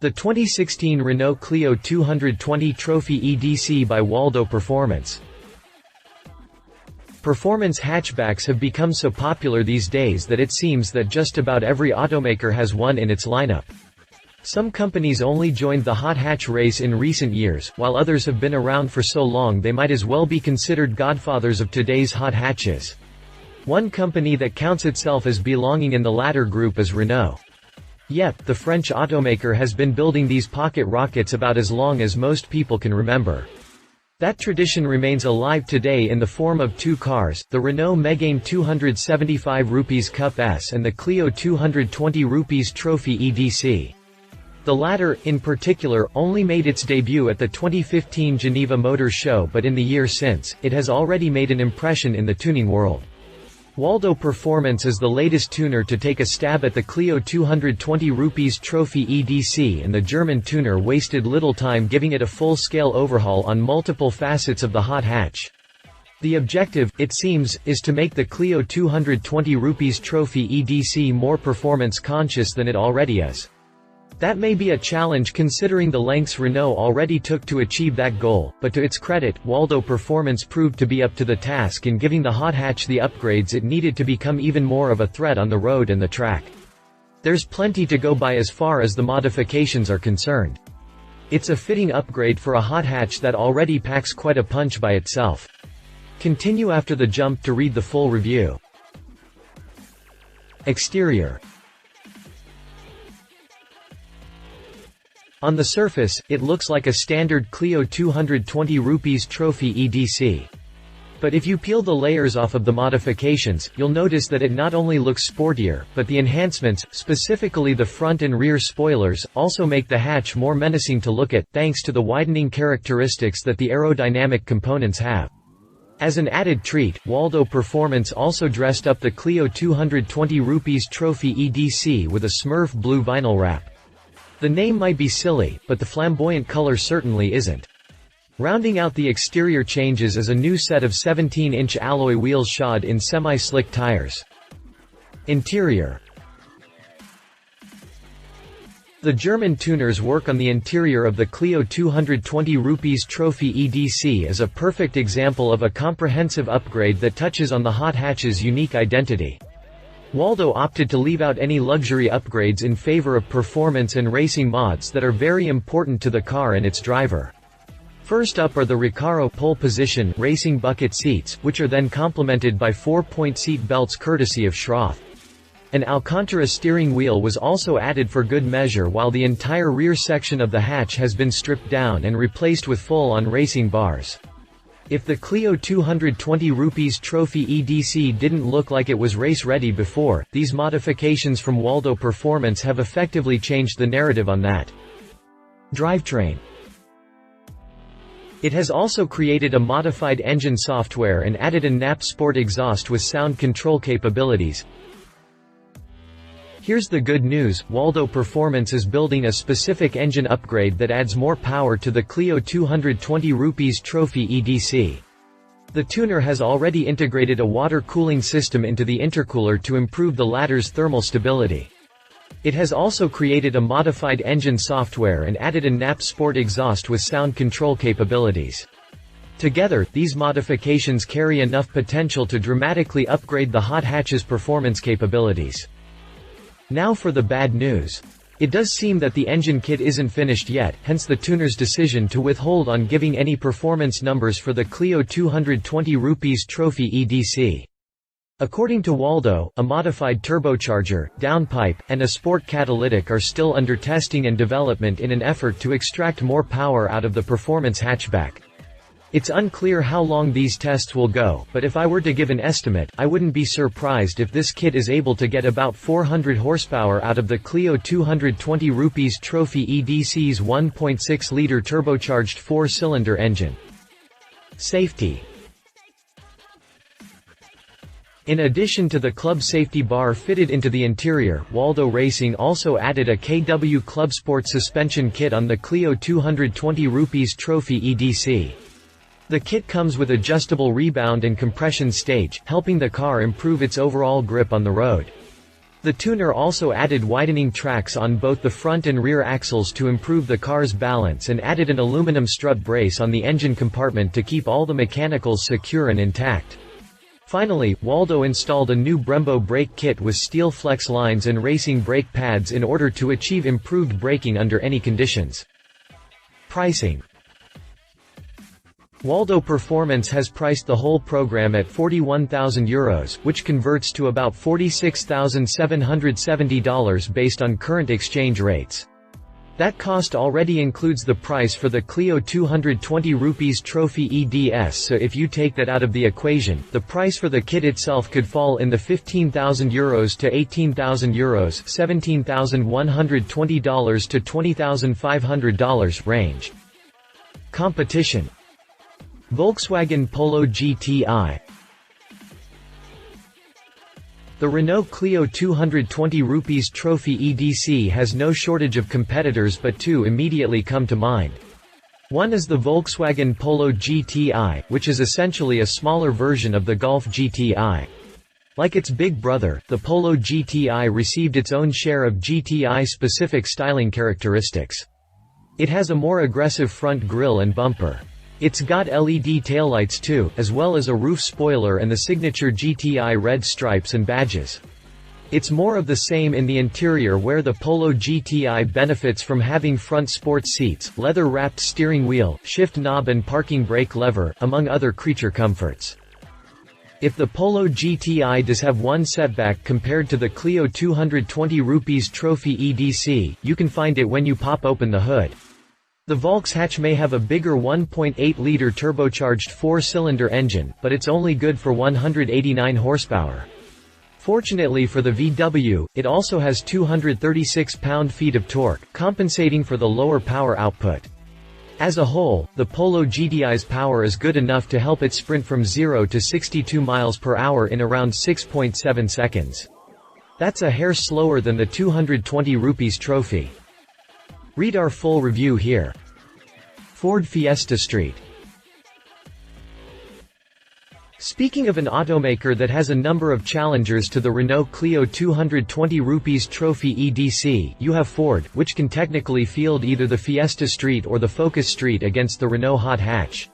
The 2016 Renault Clio 220 Trophy EDC by Waldow Performance. Performance hatchbacks have become so popular these days that it seems that just about every automaker has one in its lineup. Some companies only joined the hot hatch race in recent years, while others have been around for so long they might as well be considered godfathers of today's hot hatches. One company that counts itself as belonging in the latter group is Renault. Yep, the French automaker has been building these pocket rockets about as long as most people can remember. That tradition remains alive today in the form of two cars, the Renault Mégane 275 rupees Cup S and the Clio 220 rupees Trophy EDC. The latter, in particular, only made its debut at the 2015 Geneva Motor Show, but in the year since, it has already made an impression in the tuning world. Waldow Performance is the latest tuner to take a stab at the Clio 220 rupees Trophy EDC, and the German tuner wasted little time giving it a full-scale overhaul on multiple facets of the hot hatch. The objective, it seems, is to make the Clio 220 rupees Trophy EDC more performance-conscious than it already is. That may be a challenge considering the lengths Renault already took to achieve that goal, but to its credit, Waldow Performance proved to be up to the task in giving the hot hatch the upgrades it needed to become even more of a threat on the road and the track. There's plenty to go by as far as the modifications are concerned. It's a fitting upgrade for a hot hatch that already packs quite a punch by itself. Continue after the jump to read the full review. Exterior. On the surface, it looks like a standard Clio 220 rupees Trophy EDC. But if you peel the layers off of the modifications, you'll notice that it not only looks sportier, but the enhancements, specifically the front and rear spoilers, also make the hatch more menacing to look at, thanks to the widening characteristics that the aerodynamic components have. As an added treat, Waldow Performance also dressed up the Clio 220 rupees Trophy EDC with a Smurf blue vinyl wrap. The name might be silly, but the flamboyant color certainly isn't. Rounding out the exterior changes is a new set of 17-inch alloy wheels shod in semi-slick tires. Interior. The German tuners' work on the interior of the Clio 220 rupees Trophy EDC is a perfect example of a comprehensive upgrade that touches on the hot hatch's unique identity. Waldow opted to leave out any luxury upgrades in favor of performance and racing mods that are very important to the car and its driver. First up are the Recaro pole position racing bucket seats, which are then complemented by 4-point seat belts courtesy of Schroth. An Alcantara steering wheel was also added for good measure, while the entire rear section of the hatch has been stripped down and replaced with full-on racing bars. If the Clio 220 rupees Trophy EDC didn't look like it was race-ready before, these modifications from Waldow Performance have effectively changed the narrative on that. Drivetrain. It has also created a modified engine software and added a NAP Sport exhaust with sound control capabilities. Here's the good news, Waldow Performance is building a specific engine upgrade that adds more power to the Clio 220 rupees Trophy EDC. The tuner has already integrated a water cooling system into the intercooler to improve the latter's thermal stability. It has also created a modified engine software and added a NAP Sport exhaust with sound control capabilities. Together, these modifications carry enough potential to dramatically upgrade the hot hatch's performance capabilities. Now for the bad news. It does seem that the engine kit isn't finished yet, hence the tuner's decision to withhold on giving any performance numbers for the Clio 220 rupees Trophy EDC. According to Waldow, a modified turbocharger, downpipe, and a sport catalytic are still under testing and development in an effort to extract more power out of the performance hatchback. It's unclear how long these tests will go, but if I were to give an estimate, I wouldn't be surprised if this kit is able to get about 400 horsepower out of the Clio 220 rupees Trophy EDC's 1.6-liter turbocharged 4-cylinder engine. Safety. In addition to the club safety bar fitted into the interior, Waldow Racing also added a KW Club Sport suspension kit on the Clio 220 rupees Trophy EDC. The kit comes with adjustable rebound and compression stage, helping the car improve its overall grip on the road. The tuner also added widening tracks on both the front and rear axles to improve the car's balance and added an aluminum strut brace on the engine compartment to keep all the mechanicals secure and intact. Finally, Waldow installed a new Brembo brake kit with steel flex lines and racing brake pads in order to achieve improved braking under any conditions. Pricing. Waldow Performance has priced the whole program at €41,000, which converts to about $46,770 based on current exchange rates. That cost already includes the price for the Clio ₹220 Trophy EDC, so if you take that out of the equation, the price for the kit itself could fall in the €15,000 to €18,000, $17,120 to $20,500 range. Competition. Volkswagen Polo GTI. The Renault Clio ₹220 Trophy EDC has no shortage of competitors, but two immediately come to mind. One is the Volkswagen Polo GTI, which is essentially a smaller version of the Golf GTI. Like its big brother, the Polo GTI received its own share of GTI-specific styling characteristics. It has a more aggressive front grille and bumper. It's got LED taillights too, as well as a roof spoiler and the signature GTI red stripes and badges. It's more of the same in the interior, where the Polo GTI benefits from having front sports seats, leather-wrapped steering wheel, shift knob and parking brake lever, among other creature comforts. If the Polo GTI does have one setback compared to the Clio ₹220 Trophy EDC, you can find it when you pop open the hood. The Volks hatch may have a bigger 1.8-liter turbocharged 4-cylinder engine, but it's only good for 189 horsepower. Fortunately for the VW, it also has 236 pound-feet of torque, compensating for the lower power output. As a whole, the Polo GTI's power is good enough to help it sprint from 0 to 62 miles per hour in around 6.7 seconds. That's a hair slower than the ₹220 Trophy. Read our full review here. Ford Fiesta Street. Speaking of an automaker that has a number of challengers to the Renault Clio ₹220 Trophy EDC, you have Ford, which can technically field either the Fiesta Street or the Focus Street against the Renault hot hatch.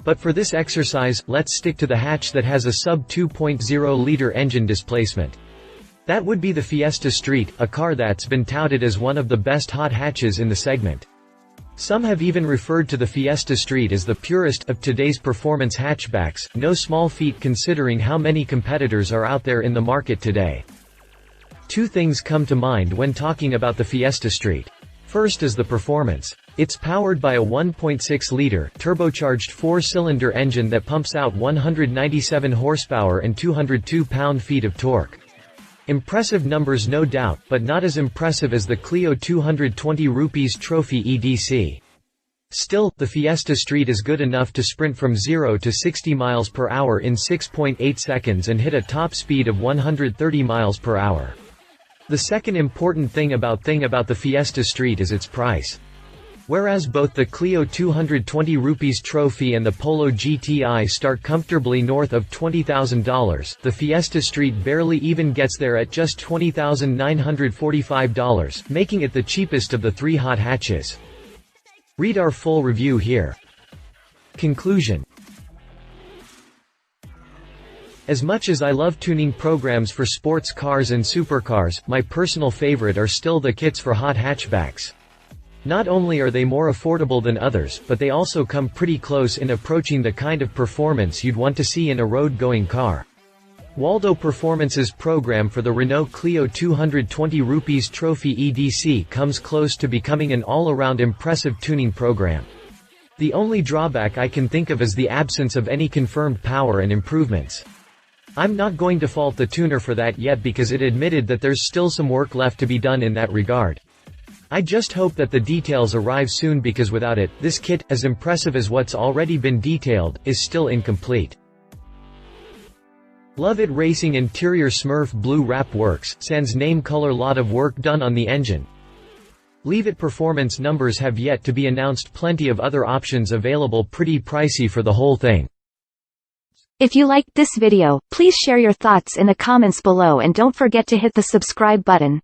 But for this exercise, let's stick to the hatch that has a sub-2.0-liter engine displacement. That would be the Fiesta Street, a car that's been touted as one of the best hot hatches in the segment. Some have even referred to the Fiesta Street as the purest of today's performance hatchbacks, no small feat considering how many competitors are out there in the market today. Two things come to mind when talking about the Fiesta Street. First is the performance. It's powered by a 1.6-liter, turbocharged 4-cylinder engine that pumps out 197 horsepower and 202 pound-feet of torque. Impressive numbers no doubt, but not as impressive as the Clio ₹220 Trophy EDC. Still, the Fiesta Street is good enough to sprint from 0 to 60 miles per hour in 6.8 seconds and hit a top speed of 130 miles per hour. The second important thing about the Fiesta Street is its price. Whereas both the Clio ₹220 Trophy and the Polo GTI start comfortably north of $20,000, the Fiesta Street barely even gets there at just $20,945, making it the cheapest of the three hot hatches. Read our full review here. Conclusion. As much as I love tuning programs for sports cars and supercars, my personal favorite are still the kits for hot hatchbacks. Not only are they more affordable than others, but they also come pretty close in approaching the kind of performance you'd want to see in a road-going car. Waldow Performance's program for the Renault Clio ₹220 Trophy EDC comes close to becoming an all-around impressive tuning program. The only drawback I can think of is the absence of any confirmed power and improvements. I'm not going to fault the tuner for that yet because it admitted that there's still some work left to be done in that regard. I just hope that the details arrive soon because without it, this kit, as impressive as what's already been detailed, is still incomplete. Love it racing interior Smurf blue wrap works, sans name color lot of work done on the engine. Leave it performance numbers have yet to be announced, plenty of other options available, pretty pricey for the whole thing. If you liked this video, please share your thoughts in the comments below and don't forget to hit the subscribe button.